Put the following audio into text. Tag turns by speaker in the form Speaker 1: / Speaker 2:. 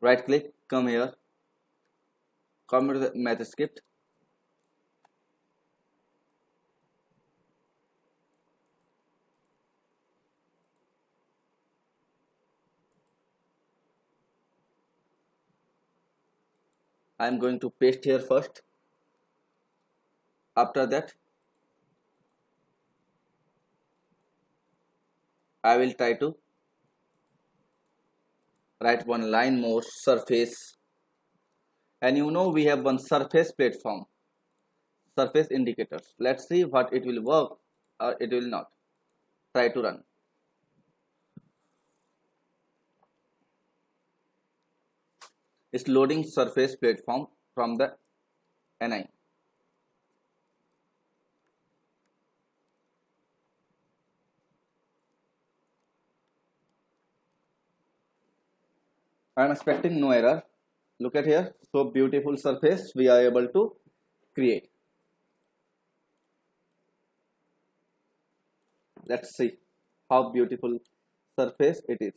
Speaker 1: right click, come here, come to the Mathscript. I am going to paste here first. After that, I will try to write one line more surface, and you know we have one surface platform, surface indicators. Let's see what it will work or it will not. Try to run. It's loading surface platform from the NI. I am expecting no error. Look at here, so beautiful surface we are able to create. Let's see how beautiful surface it is.